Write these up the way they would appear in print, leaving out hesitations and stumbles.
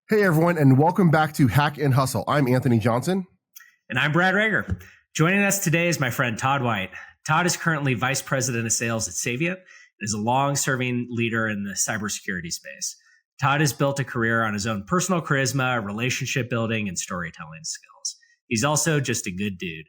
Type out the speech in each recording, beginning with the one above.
Hey everyone, and welcome back to Hack and Hustle. I'm Anthony Johnson. And I'm Brad Rager. Joining us today is my friend Todd White. Todd is currently Vice President of Sales at Savient and is a long-serving leader in the cybersecurity space. Todd has built a career on his own personal charisma, relationship building, and storytelling skills. He's also just a good dude.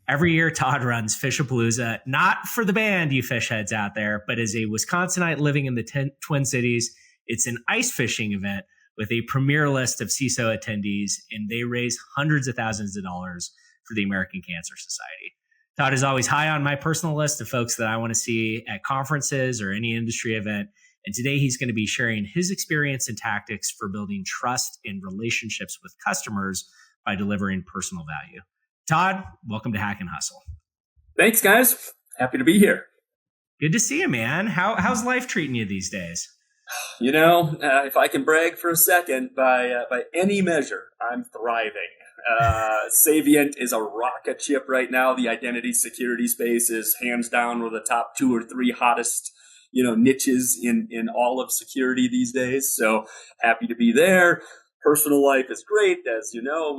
Every year, Todd runs Fishapalooza, not for the band, you fish heads out there, but as a Wisconsinite living in the Twin Cities. It's an ice fishing event with a premier list of CISO attendees, and they raise hundreds of thousands of dollars for the American Cancer Society. Todd is always high on my personal list of folks that I want to see at conferences or any industry event. And today he's going to be sharing his experience and tactics for building trust in relationships with customers by delivering personal value. Todd, welcome to Hack and Hustle. Thanks, guys. Happy to be here. Good to see you, man. How's life treating you these days? You know, if I can brag for a second, by any measure, I'm thriving. Savient is a rocket ship right now. The identity security space is hands down one of the top 2 or 3 hottest, niches in all of security these days. So happy to be there. Personal life is great, as you know.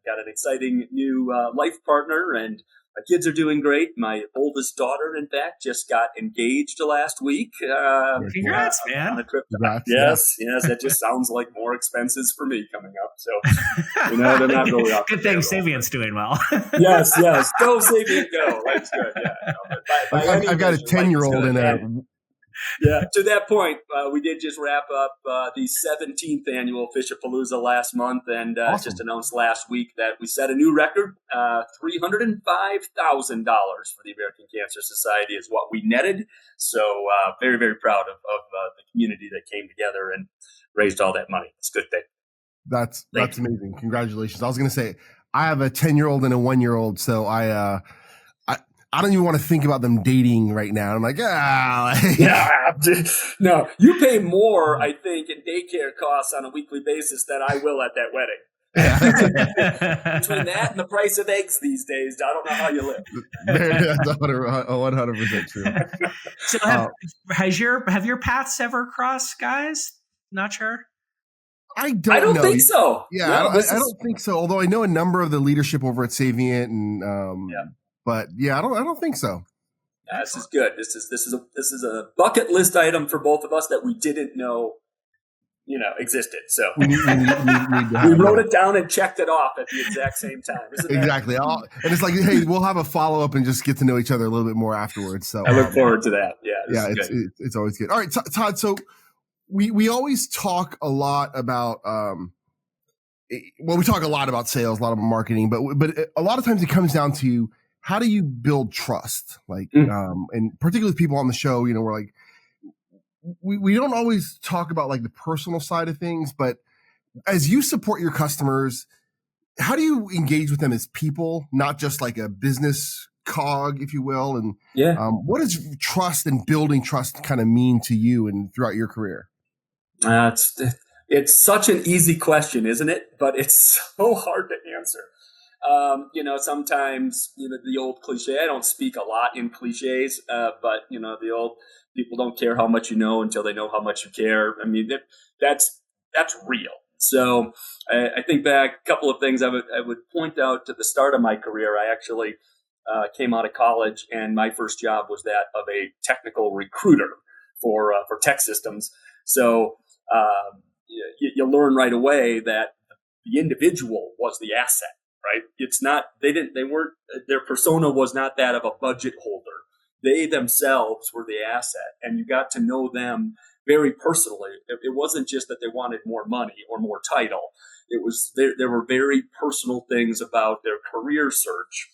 Got an exciting new life partner, and my kids are doing great. My oldest daughter, in fact, just got engaged last week. Congrats, man. On a trip. Congrats, yes. That just sounds like more expenses for me coming up. So, they're not really up. Good thing Savient's doing well. Yes. Go Savient, go. Life's good, yeah. I've got a 10-year-old in there. Yeah, to that point, we did just wrap up the 17th annual Fishapalooza last month, and Awesome. Just announced last week that we set a new record. $305,000 for the American Cancer Society is what we netted. So very, very proud of the community that came together and raised all that money. It's a good thing. That's amazing. Congratulations. I was going to say, I have a 10-year-old and a 1-year-old, so I don't even want to think about them dating right now. I'm like, yeah, no, you pay more, I think, in daycare costs on a weekly basis than I will at that wedding. Yeah. Between that and the price of eggs these days, I don't know how you live. That's 100% true. So have your paths ever crossed, guys? Not sure. I don't know. Think so. Yeah, no, I don't think so. Although I know a number of the leadership over at Savient, and but yeah, I don't think so. This is good. This is a bucket list item for both of us that we didn't know, existed. So we wrote it down and checked it off at the exact same time. Exactly. And it's like, hey, we'll have a follow up and just get to know each other a little bit more afterwards. So I look forward to that. Yeah. It's always good. All right, Todd. So we always talk a lot about we talk a lot about sales, a lot about marketing, but a lot of times it comes down to how do you build trust? Like, and particularly with people on the show, we're like, we don't always talk about like the personal side of things, but as you support your customers, how do you engage with them as people, not just like a business cog, if you will? And what does trust and building trust kind of mean to you and throughout your career? It's such an easy question, isn't it? But it's so hard to answer. Sometimes, the old cliche, I don't speak a lot in cliches, but, the old people don't care how much you know until they know how much you care. I mean, that's real. So I think back a couple of things I would point out to the start of my career. I actually came out of college, and my first job was that of a technical recruiter for tech systems. So you learn right away that the individual was the asset. Right? It's not, their persona was not that of a budget holder. They themselves were the asset, and you got to know them very personally. It wasn't just that they wanted more money or more title. It was, there were very personal things about their career search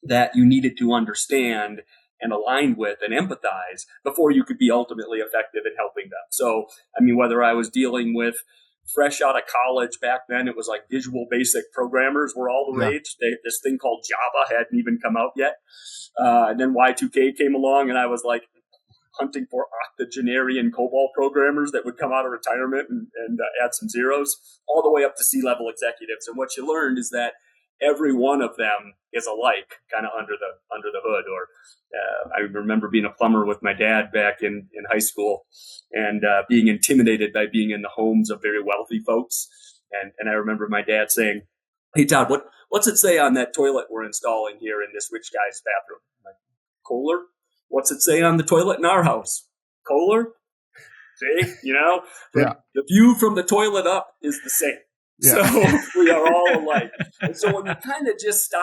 that you needed to understand and align with and empathize before you could be ultimately effective in helping them. So, I mean, whether I was dealing with fresh out of college back then, it was like Visual Basic programmers were all the rage. This thing called Java hadn't even come out yet. And then Y2K came along, and I was like hunting for octogenarian COBOL programmers that would come out of retirement and add some zeros, all the way up to C-level executives. And what you learned is that every one of them is alike, kind of under the hood. Or I remember being a plumber with my dad back in high school, and being intimidated by being in the homes of very wealthy folks. And I remember my dad saying, "Hey, Todd, what's it say on that toilet we're installing here in this rich guy's bathroom?" I'm like, Kohler? What's it say on the toilet in our house? Kohler? See, the view from the toilet up is the same. Yeah. So we are all alike. And so when you kind of just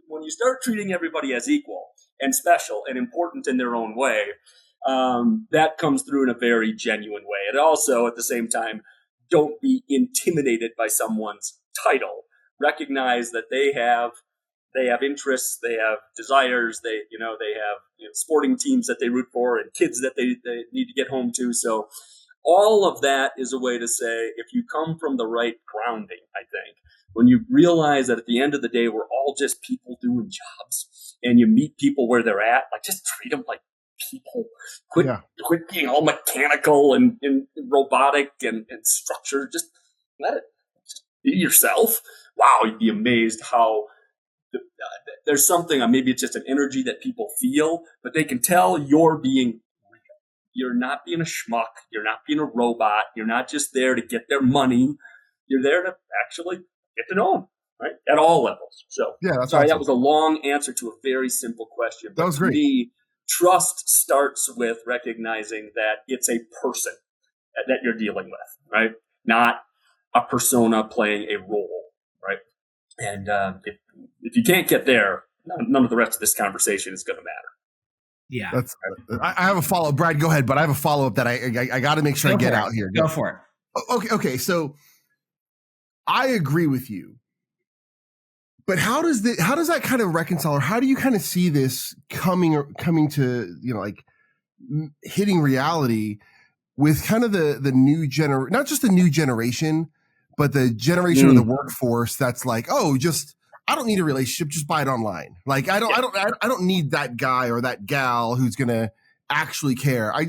when you start treating everybody as equal and special and important in their own way, that comes through in a very genuine way. And also at the same time, don't be intimidated by someone's title. Recognize that they have interests, they have desires, they have sporting teams that they root for and kids that they need to get home to. So all of that is a way to say, if you come from the right grounding, I think, when you realize that at the end of the day, we're all just people doing jobs, and you meet people where they're at, like just treat them like people. Quit being all mechanical and robotic and structured. Just let it be yourself. Wow, you'd be amazed how there's something, maybe it's just an energy that people feel, but they can tell you're being real. You're not being a schmuck. You're not being a robot. You're not just there to get their money. You're there to actually get to know them, right? At all levels. So, that's sorry, awesome. That was a long answer to a very simple question. That was great. To me, trust starts with recognizing that it's a person that you're dealing with, right? Not a persona playing a role, right? And if you can't get there, none of the rest of this conversation is going to matter. Yeah. I have a follow-up. Brad, go ahead, but I have a follow-up that I got to make sure I get out here. Go for it. Okay. So I agree with you. But how does that kind of reconcile, or how do you kind of see this coming to, like hitting reality with kind of the new not just the new generation, but the generation of the workforce that's like, I don't need a relationship, just buy it online. Like I don't need that guy or that gal who's going to actually care. I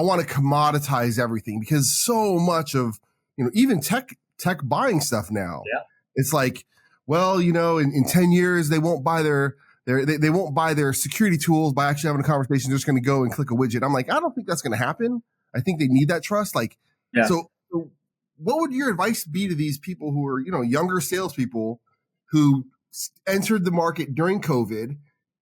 want to commoditize everything, because so much of, even tech buying stuff now, it's like, well, in 10 years, they won't buy they won't buy their security tools by actually having a conversation. They're just going to go and click a widget. I'm like, I don't think that's going to happen. I think they need that trust. So what would your advice be to these people who are, younger salespeople who entered the market during COVID,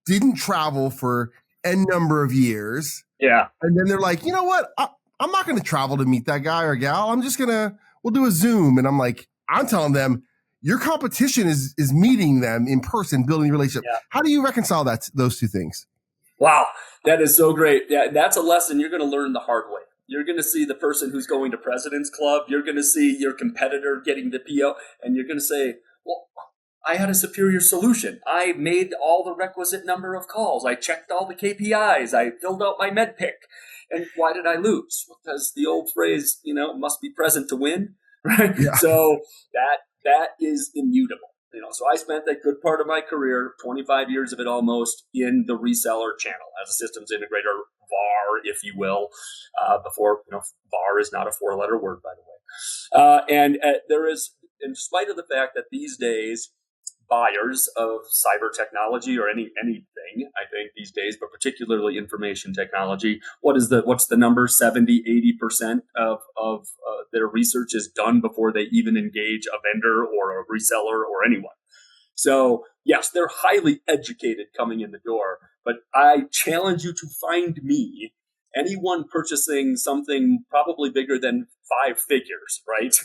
didn't travel for N number of years? Yeah. And then they're like, you know what? I'm not going to travel to meet that guy or gal. We'll do a Zoom. And I'm telling them, your competition is meeting them in person, building a relationship. Yeah. How do you reconcile those two things? Wow, that is so great. Yeah, that's a lesson you're going to learn the hard way. You're going to see the person who's going to President's Club. You're going to see your competitor getting the PO, and you're going to say, well, I had a superior solution. I made all the requisite number of calls. I checked all the KPIs. I filled out my med pick. And why did I lose? Because the old phrase, must be present to win, right? Yeah. So that is immutable. So I spent a good part of my career, 25 years of it almost, in the reseller channel as a systems integrator, VAR, if you will, before, VAR is not a 4-letter word, by the way. There is, in spite of the fact that these days, buyers of cyber technology or anything, I think these days, but particularly information technology, what's the number? 70-80% of their research is done before they even engage a vendor or a reseller or anyone. So yes, they're highly educated coming in the door, but I challenge you to find me anyone purchasing something probably bigger than 5 figures, right?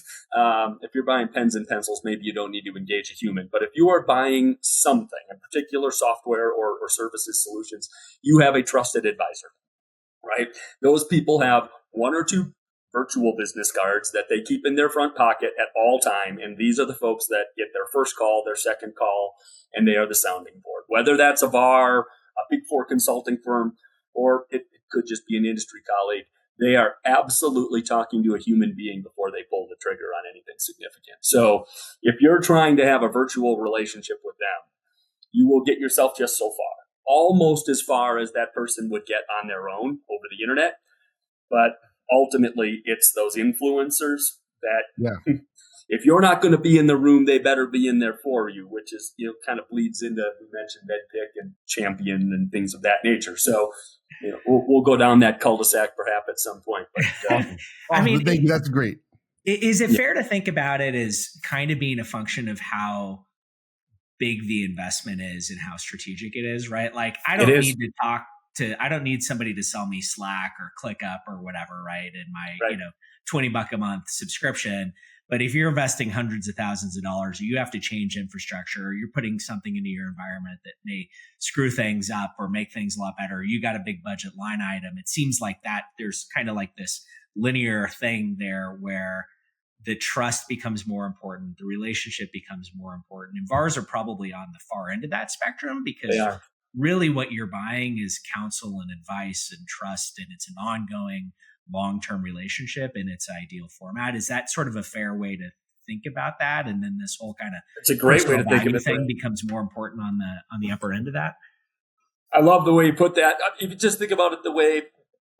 If you're buying pens and pencils, maybe you don't need to engage a human. But if you are buying something, a particular software or services solutions, you have a trusted advisor, right? Those people have 1 or 2 virtual business cards that they keep in their front pocket at all time. And these are the folks that get their first call, their second call, and they are the sounding board. Whether that's a VAR, a Big 4 consulting firm, or it could just be an industry colleague, they are absolutely talking to a human being before they pull the trigger on anything significant. So if you're trying to have a virtual relationship with them, you will get yourself just so far, almost as far as that person would get on their own over the internet. But ultimately, it's those influencers that if you're not going to be in the room, they better be in there for you, which is, kind of bleeds into, we mentioned MedPick and Champion and things of that nature. So, we'll go down that cul-de-sac perhaps at some point. But thank you. That's great. Is it fair to think about it as kind of being a function of how big the investment is and how strategic it is, right? Like I don't need somebody to sell me Slack or ClickUp or whatever, right? In my, $20 a month subscription. But if you're investing hundreds of thousands of dollars, you have to change infrastructure, or you're putting something into your environment that may screw things up or make things a lot better. You got a big budget line item. It seems like that there's kind of like this linear thing there where the trust becomes more important, the relationship becomes more important. And VARs are probably on the far end of that spectrum because really what you're buying is counsel and advice and trust, and it's an ongoing long-term relationship in its ideal format. Is that sort of a fair way to think about that? And then this whole kind of it's a great way to think of it thing becomes more important on the upper end of that. I love the way you put that. If you just think about it the way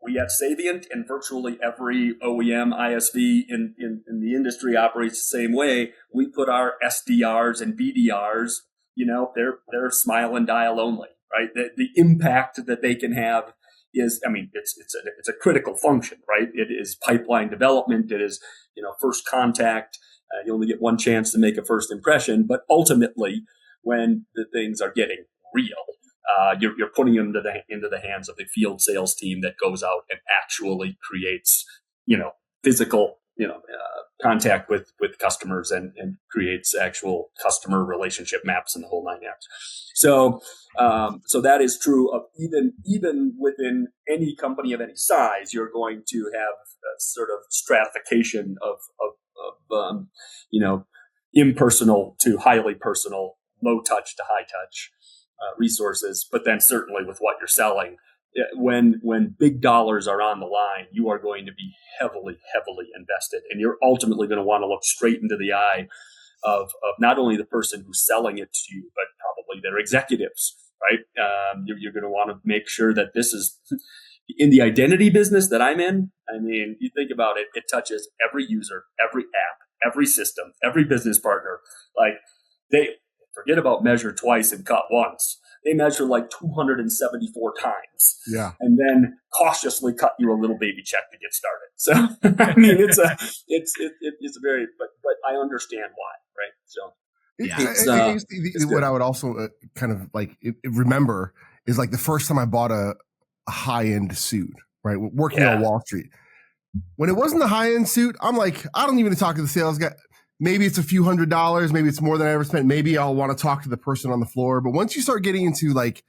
we at Savient and virtually every OEM ISV in the industry operates the same way. We put our SDRs and BDRs, they're smile and dial only, right? The impact that they can have is, it's a critical function, right? It is pipeline development. It is, first contact. You only get one chance to make a first impression, but ultimately when the things are getting real, you're putting them into the hands of the field sales team that goes out and actually creates, physical, contact with customers and creates actual customer relationship maps and the whole nine yards. So that is true of even within any company of any size. You're going to have a sort of stratification of impersonal to highly personal, low touch to high touch resources. But then certainly with what you're selling, when big dollars are on the line, you are going to be heavily invested, and you're ultimately going to want to look straight into the eye of not only the person who's selling it to you, but probably their executives, right? You're going to want to make sure that this is in the identity business that I'm in. I mean, you think about it, it touches every user, every app, every system, every business partner. Like, they forget about measure twice and cut once. They measure like 274 times, and then cautiously cut you a little baby check to get started. So, I mean, it's a very, but I understand why, right? So, what I would also kind of like remember is like the first time I bought a high end suit, right? Working on Wall Street, when it wasn't a high end suit, I'm like, I don't even talk to the sales guy. Maybe it's a few $100s. Maybe it's more than I ever spent. Maybe I'll want to talk to the person on the floor. But once you start getting into like,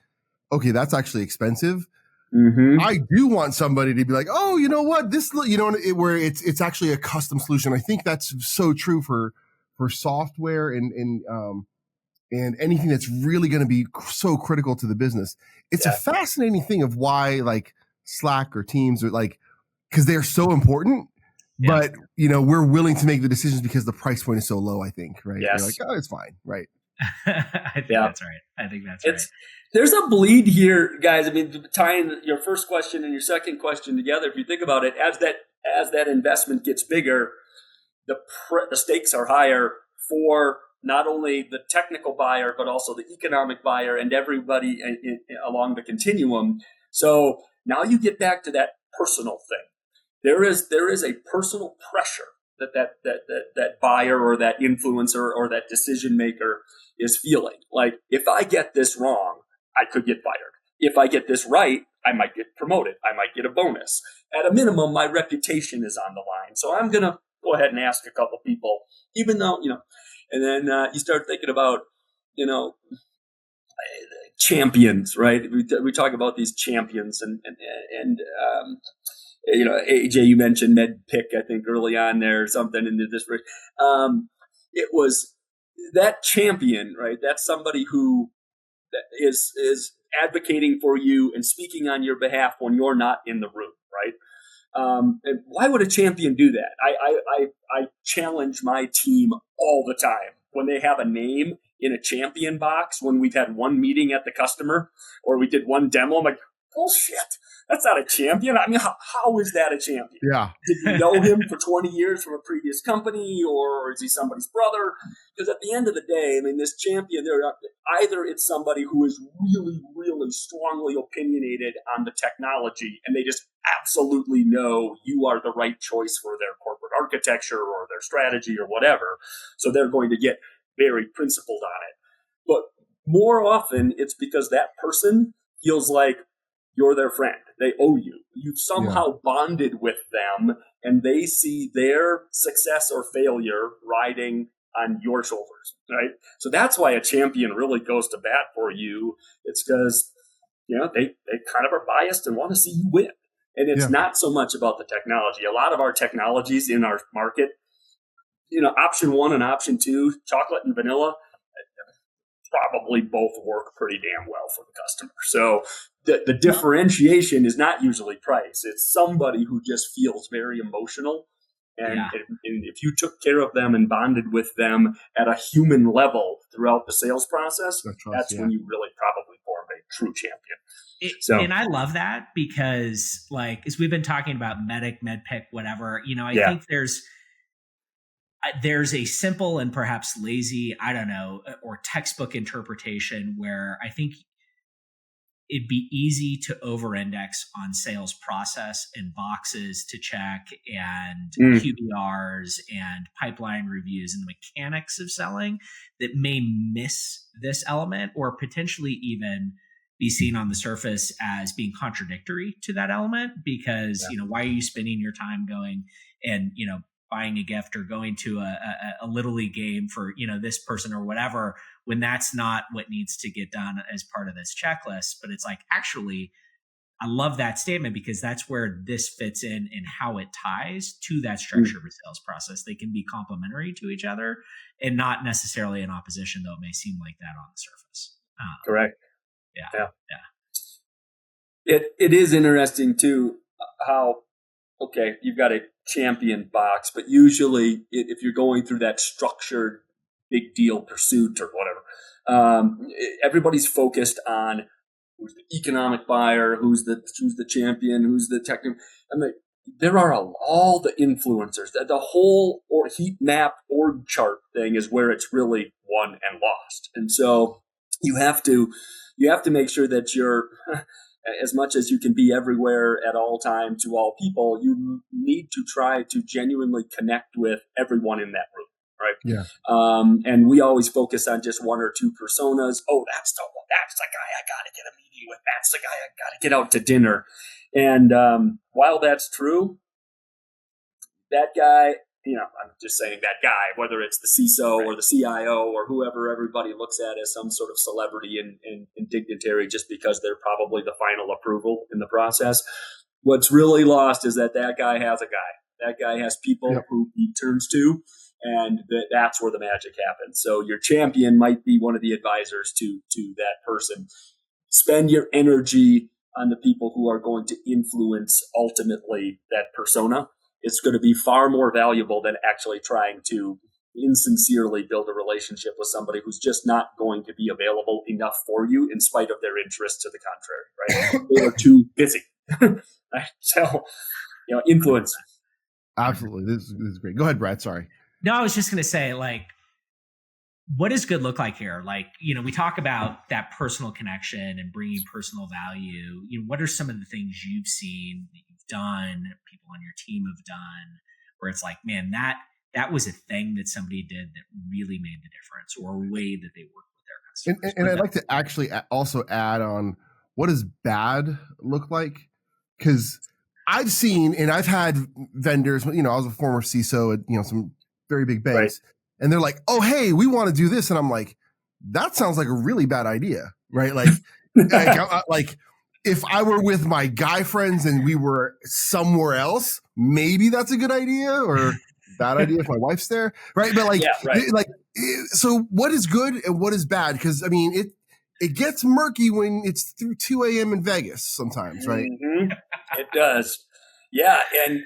okay, that's actually expensive. Mm-hmm. I do want somebody to be like, oh, you know what? This, where it's actually a custom solution. I think that's so true for software and anything that's really going to be so critical to the business. It's a fascinating thing of why like Slack or Teams are like, because they're so important. Yeah. But, we're willing to make the decisions because the price point is so low, I think, right? Yes. You're like, oh, it's fine, right? I think that's right. There's a bleed here, guys. I mean, tying your first question and your second question together, if you think about it, as that investment gets bigger, the stakes are higher for not only the technical buyer, but also the economic buyer and everybody along the continuum. So now you get back to that personal thing. There is a personal pressure that buyer or that influencer or that decision maker is feeling. Like, if I get this wrong, I could get fired. If I get this right, I might get promoted. I might get a bonus. At a minimum, my reputation is on the line. So I'm going to go ahead and ask a couple people, even though, and then you start thinking about, champions, right? We talk about these champions and AJ, you mentioned MedPick, I think early on there or something in this. It was that champion, right? That's somebody who is advocating for you and speaking on your behalf when you're not in the room, right? And why would a champion do that? I challenge my team all the time when they have a name in a champion box. When we've had one meeting at the customer or we did one demo, I'm like, bullshit. That's not a champion. I mean, how is that a champion? Yeah. Did you know him for 20 years from a previous company, or is he somebody's brother? Because at the end of the day, I mean, this champion, either it's somebody who is really, really strongly opinionated on the technology, and they just absolutely know you are the right choice for their corporate architecture or their strategy or whatever. So they're going to get very principled on it. But more often, it's because that person feels like you're their friend. They owe you. You've somehow bonded with them, and they see their success or failure riding on your shoulders, right? So that's why a champion really goes to bat for you. It's because, they kind of are biased and want to see you win. And it's not so much about the technology. A lot of our technologies in our market, option one and option two, chocolate and vanilla, probably both work pretty damn well for the customer. So the differentiation is not usually price. It's somebody who just feels very emotional. And if you took care of them and bonded with them at a human level throughout the sales process, that's when you really probably form a true champion. And I love that because, as we've been talking about medpic, whatever, I think there's a simple and perhaps lazy, I don't know, or textbook interpretation where I think it'd be easy to over-index on sales process and boxes to check and QBRs and pipeline reviews and the mechanics of selling that may miss this element or potentially even be seen on the surface as being contradictory to that element because, why are you spending your time going and, buying a gift or going to a Little League game for, this person or whatever, when that's not what needs to get done as part of this checklist. But it's like, actually, I love that statement because that's where this fits in and how it ties to that structure of a sales process. They can be complementary to each other and not necessarily in opposition, though it may seem like that on the surface. Correct. Yeah. It is interesting too, how, okay, you've got a champion box, but usually if you're going through that structured big deal pursuit or whatever, everybody's focused on who's the economic buyer, who's the champion, who's the technical. There are all the influencers. The whole heat map org chart thing is where it's really won and lost. And so you have to make sure that you're as much as you can be everywhere at all time to all people, you need to try to genuinely connect with everyone in that room, right? Yeah. And we always focus on just one or two personas. Oh, that's the guy I got to get a meeting with. That's the guy I got to get out to dinner. And while that's true, that guy, I'm just saying that guy, whether it's the CISO or the CIO or whoever everybody looks at as some sort of celebrity and dignitary just because they're probably the final approval in the process. What's really lost is that guy has a guy. That guy has people who he turns to, and that's where the magic happens. So your champion might be one of the advisors to that person. Spend your energy on the people who are going to influence ultimately that persona. It's going to be far more valuable than actually trying to insincerely build a relationship with somebody who's just not going to be available enough for you in spite of their interests to the contrary, right? They are too busy. So, influence. Absolutely. This is great. Go ahead, Brad. Sorry. No, I was just going to say, what does good look like here? We talk about that personal connection and bringing personal value. What are some of the things you've seen that you've done, people on your team have done, where it's like, man, that was a thing that somebody did that really made the difference, or a way that they work with their customers. And I'd like to actually also add on, what does bad look like? Because I've seen, and I've had vendors, I was a former CISO at, some very big banks. Right. And they're like, oh, hey, we want to do this. And I'm like, that sounds like a really bad idea, right? Like if I were with my guy friends and we were somewhere else, maybe that's a good idea, or bad idea if my wife's there, right? But so what is good and what is bad? Because it gets murky when it's through 2 a.m. in Vegas sometimes, right? Mm-hmm. It does. Yeah. And,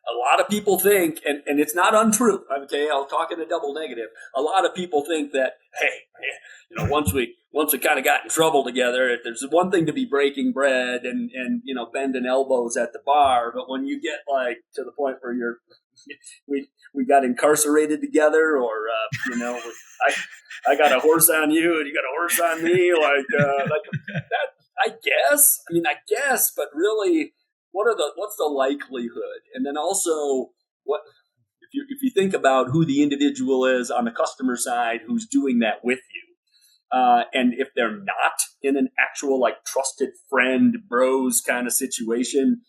a lot of people think, and it's not untrue, okay, I'll talk in a double negative. A lot of people think that, hey, once we kind of got in trouble together, if there's one thing to be breaking bread and bending elbows at the bar, but when you get to the point where we got incarcerated together, or I got a horse on you and you got a horse on me, that. I guess, but really, what's the likelihood? And then also, if you think about who the individual is on the customer side who's doing that with you, and if they're not in an actual like trusted friend, bros kind of situation,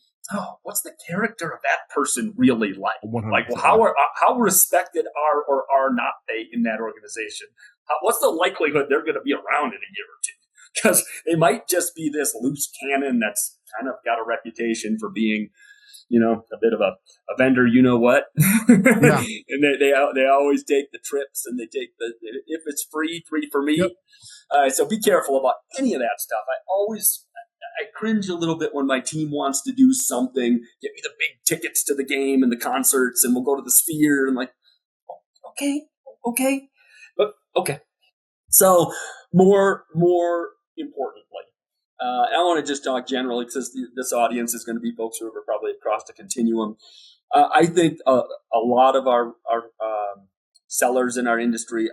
what's the character of that person really like? 100%. Like, well, how respected are or are not they in that organization? What's the likelihood they're going to be around in a year or two? Because they might just be this loose cannon that's kind of got a reputation for being, a bit of a vendor, what? Yeah. And they always take the trips, and they take if it's free for me. Yep. So be careful about any of that stuff. I cringe a little bit when my team wants to do something, get me the big tickets to the game and the concerts, and we'll go to the Sphere, and like, okay, but okay. So more importantly, I want to just talk generally because this audience is going to be folks who are probably across the continuum. I think a lot of our sellers in our industry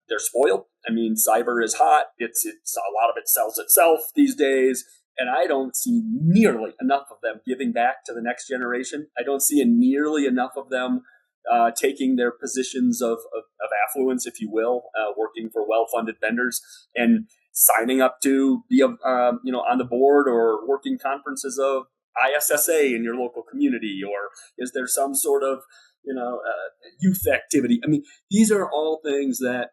they're spoiled. I mean, cyber is hot. It's a lot of it sells itself these days, and I don't see nearly enough of them giving back to the next generation. I don't see nearly enough of them taking their positions of affluence, if you will, working for well-funded vendors and signing up to be on the board or working conferences of ISSA in your local community, or is there some sort of youth activity? I mean, these are all things that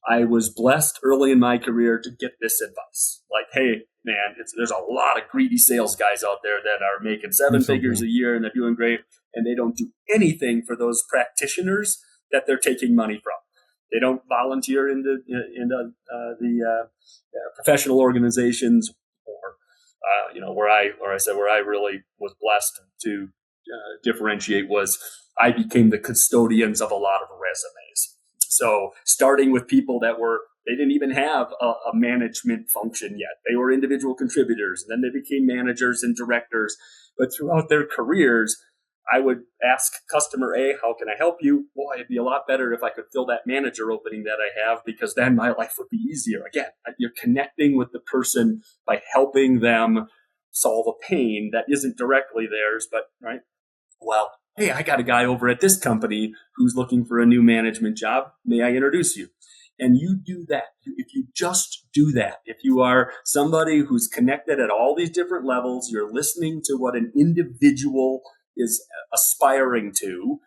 I was blessed early in my career to get this advice. Like, hey, man, there's a lot of greedy sales guys out there that are making seven figures a year and they're doing great, and they don't do anything for those practitioners that they're taking money from. They don't volunteer in the professional organizations, or where I really was blessed to differentiate was I became the custodians of a lot of resumes. So starting with people they didn't even have a management function yet. They were individual contributors, and then they became managers and directors. But throughout their careers, I would ask customer A, how can I help you? Boy, it'd be a lot better if I could fill that manager opening that I have, because then my life would be easier. Again, you're connecting with the person by helping them solve a pain that isn't directly theirs, but right? Well, hey, I got a guy over at this company who's looking for a new management job. May I introduce you? And you do that. If you just do that, if you are somebody who's connected at all these different levels, you're listening to what an individual is aspiring to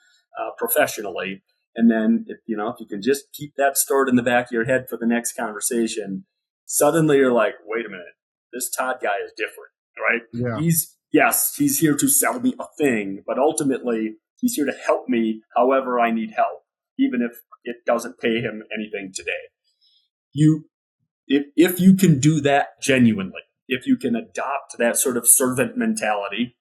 professionally. And then, if you can just keep that stored in the back of your head for the next conversation, suddenly you're like, wait a minute, this Todd guy is different, right? Yeah. He's here to sell me a thing, but ultimately he's here to help me however I need help, even if it doesn't pay him anything today. If you can do that genuinely, if you can adopt that sort of servant mentality,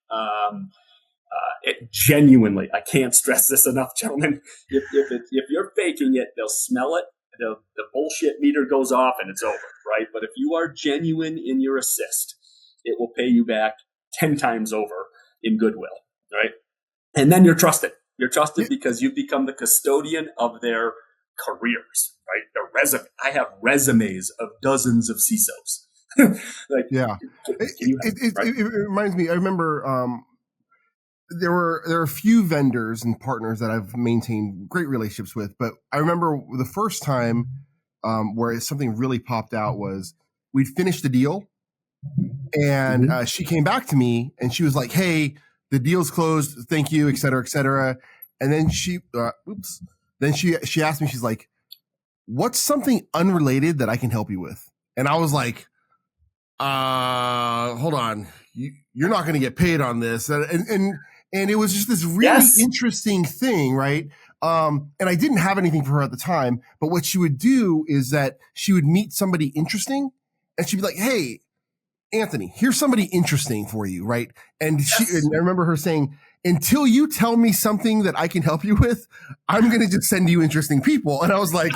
genuinely, I can't stress this enough, gentlemen. If you're faking it, they'll smell it. The bullshit meter goes off and it's over, right? But if you are genuine in your assist, it will pay you back 10 times over in goodwill, right? And then you're trusted. You're trusted because you've become the custodian of their careers, right? Their resume. I have resumes of dozens of CISOs. It reminds me. I remember there are a few vendors and partners that I've maintained great relationships with, but I remember the first time where something really popped out was we'd finished the deal, and she came back to me and she was like, "Hey, the deal's closed. Thank you, et cetera, et cetera." And then she asked me, she's like, "What's something unrelated that I can help you with?" And I was like, hold on, you're not going to get paid on this. And it was just this really interesting thing, right? And I didn't have anything for her at the time, but what she would do is that she would meet somebody interesting and she'd be like, "Hey, Anthony, here's somebody interesting for you," right? And and I remember her saying, "Until you tell me something that I can help you with, I'm going to just send you interesting people." And I was like,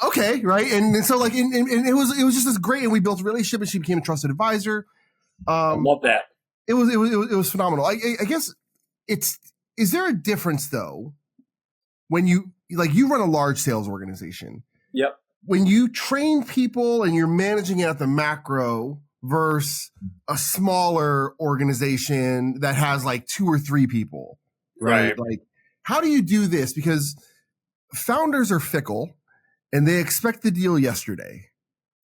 okay, right? And so like, and it was just this great, and we built a relationship, and she became a trusted advisor. I love that. It was phenomenal. I guess is there a difference though when you run a large sales organization? Yep. When you train people and you're managing it at the macro versus a smaller organization that has like 2 or 3 people, right? Like, how do you do this? Because founders are fickle and they expect the deal yesterday.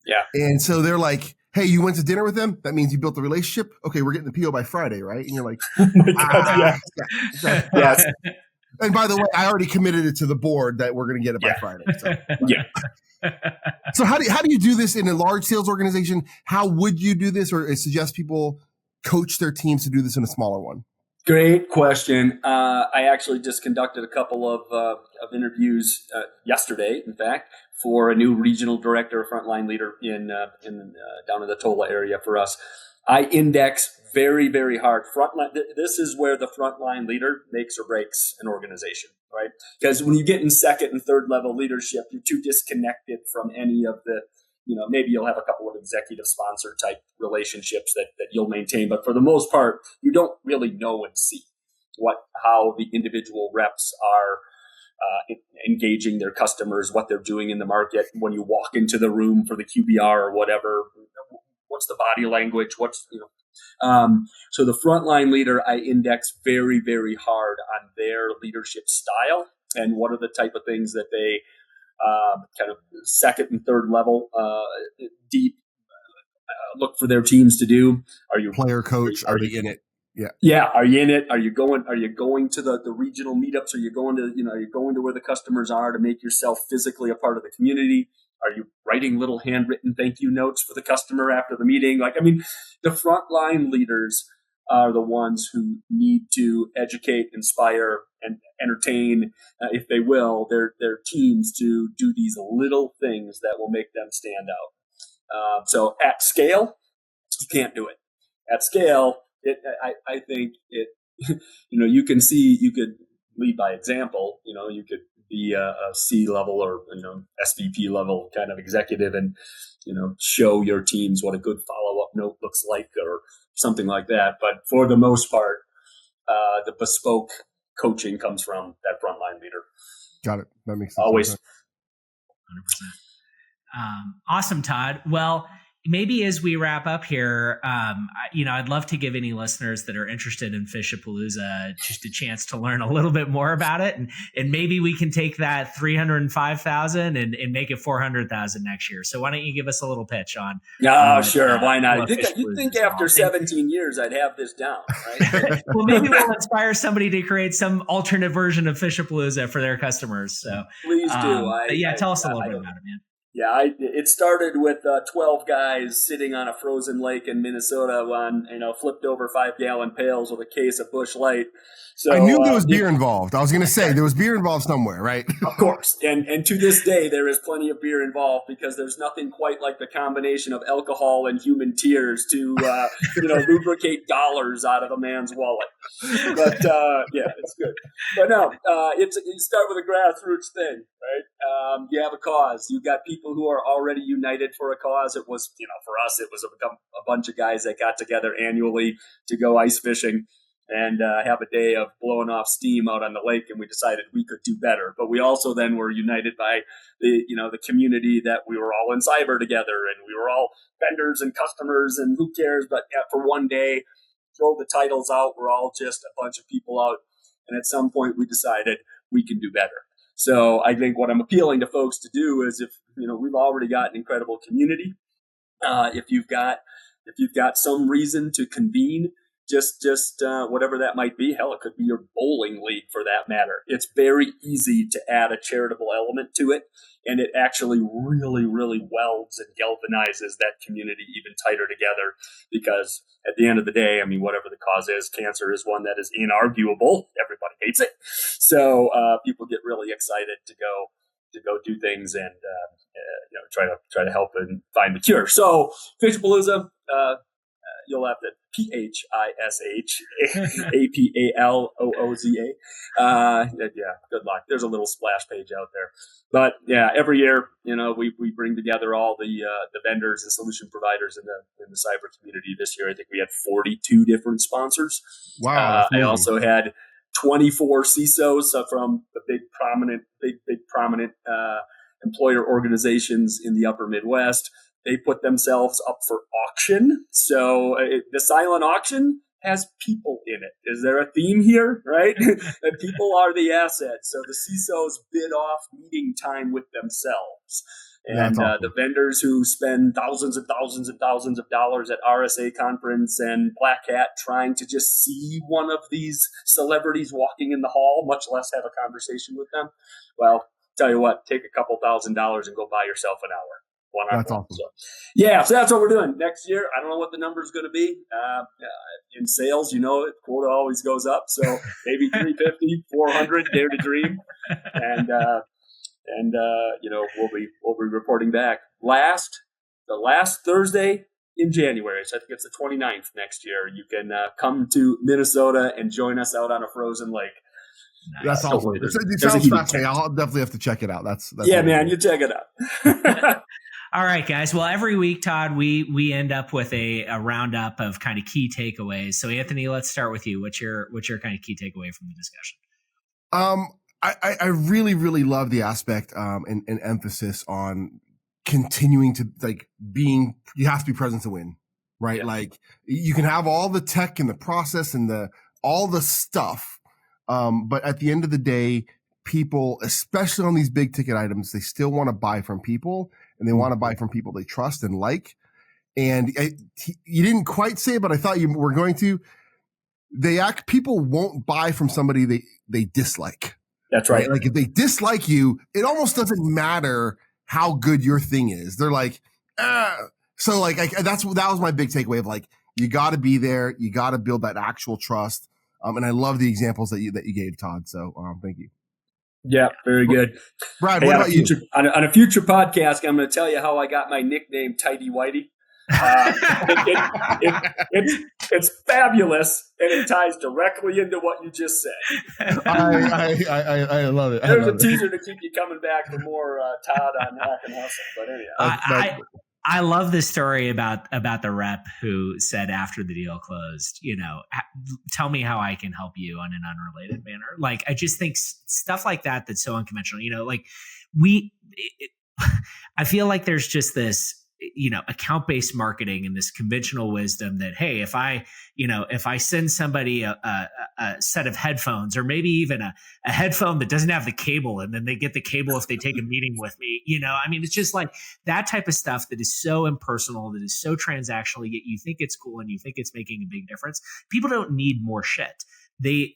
Yeah. And so they're like, hey, you went to dinner with them? That means you built the relationship? Okay, we're getting the PO by Friday, right? And you're like, Oh my God, yeah. Yes. And by the way, I already committed it to the board that we're going to get it by Friday. So, So how do you do this in a large sales organization? How would you do this, or suggest people coach their teams to do this in a smaller one? Great question. I actually just conducted a couple of interviews yesterday, in fact, for a new regional director, frontline leader in down in the Tola area for us. I index very, very hard. Frontline. This is where the frontline leader makes or breaks an organization, right? Because when you get in second and third level leadership, you're too disconnected from any of the, maybe you'll have a couple of executive sponsor type relationships that you'll maintain. But for the most part, you don't really know and see how the individual reps are engaging their customers, what they're doing in the market. When you walk into the room for the QBR or whatever, what's the body language? So the frontline leader, I index very, very hard on their leadership style and what are the type of things that they kind of second and third level deep look for their teams to do. Are you player coach? Are they in it? Yeah. Yeah. Are you in it? Are you going to the regional meetups? Are you going to, are you going to where the customers are to make yourself physically a part of the community? Are you writing little handwritten thank you notes for the customer after the meeting? The frontline leaders are the ones who need to educate, inspire, and entertain, if they will, their teams to do these little things that will make them stand out. So at scale, you can't do it. At scale, I think it. You could lead by example. You could be a C level or SVP level kind of executive, and show your teams what a good follow up note looks like, or something like that. But for the most part, the bespoke coaching comes from that frontline leader. Got it. That makes sense. Always. 100%. Awesome, Todd. Well, maybe as we wrap up here, I'd love to give any listeners that are interested in Fishapalooza just a chance to learn a little bit more about it, and maybe we can take that 305,000 and make it 400,000 next year. So why don't you give us a little pitch on? Sure. Why not? You think after 17 years I'd have this down, right? Well, maybe we'll inspire somebody to create some alternate version of Fishapalooza for their customers. So please do. Tell us a little bit about it, man. Yeah, it started with 12 guys sitting on a frozen lake in Minnesota on, flipped over 5-gallon pails with a case of Busch Light. So I knew there was beer involved. I was going to say there was beer involved somewhere, right? Of course. And to this day, there is plenty of beer involved, because there's nothing quite like the combination of alcohol and human tears to, lubricate dollars out of a man's wallet. But, it's good. But no, you start with a grassroots thing, right? You have a cause. You've got people who are already united for a cause. It was, for us, it was a bunch of guys that got together annually to go ice fishing and have a day of blowing off steam out on the lake, and we decided we could do better. But we also then were united by the community that we were all in cyber together, and we were all vendors and customers, and who cares? But for one day, throw the titles out. We're all just a bunch of people out, and at some point we decided we can do better. So I think what I'm appealing to folks to do is, if we've already got an incredible community, if you've got some reason to convene, just whatever that might be. Hell, it could be your bowling league for that matter. It's very easy to add a charitable element to it, and it actually really, really welds and galvanizes that community even tighter together, because at the end of the day, whatever the cause is, cancer is one that is inarguable. Everybody hates it. So people get really excited to go do things and try to help and find the cure. So Fishapalooza, you'll have to Phishapalooza. Good luck. There's a little splash page out there. But yeah, every year, we bring together all the vendors and solution providers in the cyber community. This year, I think we had 42 different sponsors. Wow. I also had 24 CISOs from the big prominent employer organizations in the upper Midwest. They put themselves up for auction. So the silent auction has people in it. Is there a theme here, right? And people are the assets. So the CISOs bid off meeting time with themselves. And Awesome. the vendors who spend thousands and thousands and thousands of dollars at RSA conference and Black Hat trying to just see one of these celebrities walking in the hall, much less have a conversation with them. Well, tell you what, take a couple $1,000s and go buy yourself an hour. That's awesome. So, yeah, so that's what we're doing next year. I don't know what the number is going to be. In sales, quota always goes up. So maybe 350, 400, dare to dream. And we'll be reporting back. The last Thursday in January, so I think it's the 29th next year, you can come to Minnesota and join us out on a frozen lake. That's awesome. It sounds fascinating. I'll definitely have to check it out. That's yeah, man, you check it out. All right, guys. Well, every week, Todd, we end up with a roundup of kind of key takeaways. So, Anthony, let's start with you. What's your kind of key takeaway from the discussion? I really, really love the aspect and emphasis on continuing to you have to be present to win, right? Yeah. Like you can have all the tech and the process and all the stuff. But at the end of the day, people, especially on these big ticket items, they still want to buy from people, and they want to buy from people they trust and like. And you didn't quite say it, but I thought you were going to. People won't buy from somebody they dislike. That's right. Like if they dislike you, it almost doesn't matter how good your thing is. They're like, ah. So like that was my big takeaway of like, you got to be there. You got to build that actual trust. And I love the examples that you gave, Todd. So thank you. Yeah, very good. Brad, what about you? On a future podcast, I'm going to tell you how I got my nickname, Tidy Whitey. It's fabulous, and it ties directly into what you just said. I love it. There's a teaser to keep you coming back for more Todd on Hack and Hustle. But anyhow, I love this story about the rep who said after the deal closed, tell me how I can help you on an unrelated manner. Like, I just think stuff like that's so unconventional. I feel like there's just this, account-based marketing and this conventional wisdom that, hey, if I send somebody a set of headphones, or maybe even a headphone that doesn't have the cable, and then they get the cable if they take a meeting with me, it's just like that type of stuff that is so impersonal, that is so transactional, yet you think it's cool and you think it's making a big difference. People don't need more shit. They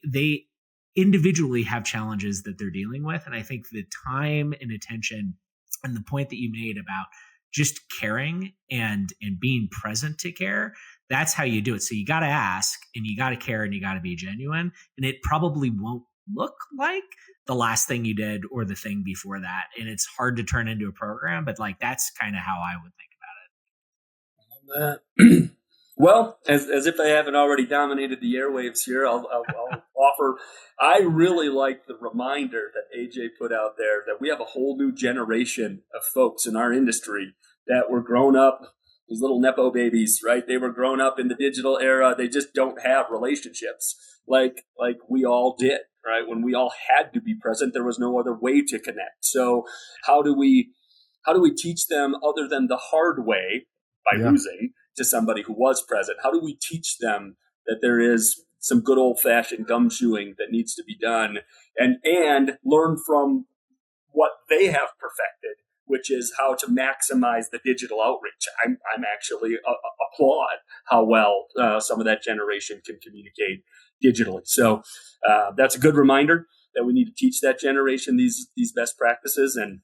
individually have challenges that they're dealing with. And I think the time and attention and the point that you made about just caring and being present to care, that's how you do it. So you got to ask, and you got to care, and you got to be genuine. And it probably won't look like the last thing you did or the thing before that. And it's hard to turn into a program, but like, that's kind of how I would think about it. Well, as if I haven't already dominated the airwaves here, I'll offer. I really like the reminder that AJ put out there that we have a whole new generation of folks in our industry that were grown up, these little Nepo babies, right? They were grown up in the digital era. They just don't have relationships like we all did, right? When we all had to be present, there was no other way to connect. So how do we teach them, other than the hard way by losing to somebody who was present? How do we teach them that there is some good old-fashioned gumshoeing that needs to be done, and learn from what they have perfected, which is how to maximize the digital outreach? I'm actually applaud how well some of that generation can communicate digitally. So that's a good reminder that we need to teach that generation these best practices, and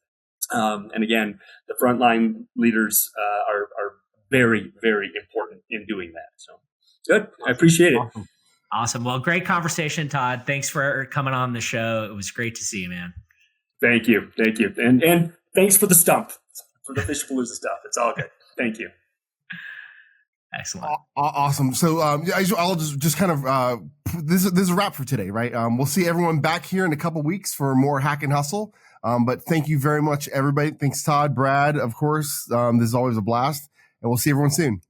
again, the frontline leaders are very, very important in doing that. So good. I appreciate it. Awesome. Well, great conversation, Todd. Thanks for coming on the show. It was great to see you, man. Thank you. And thanks for the stump, for the Fishpalooza stuff. It's all good. Thank you. Excellent. Awesome. So I'll just kind of this is a wrap for today, right? We'll see everyone back here in a couple weeks for more Hack and Hustle. But thank you very much, everybody. Thanks, Todd, Brad, of course. This is always a blast, and we'll see everyone soon.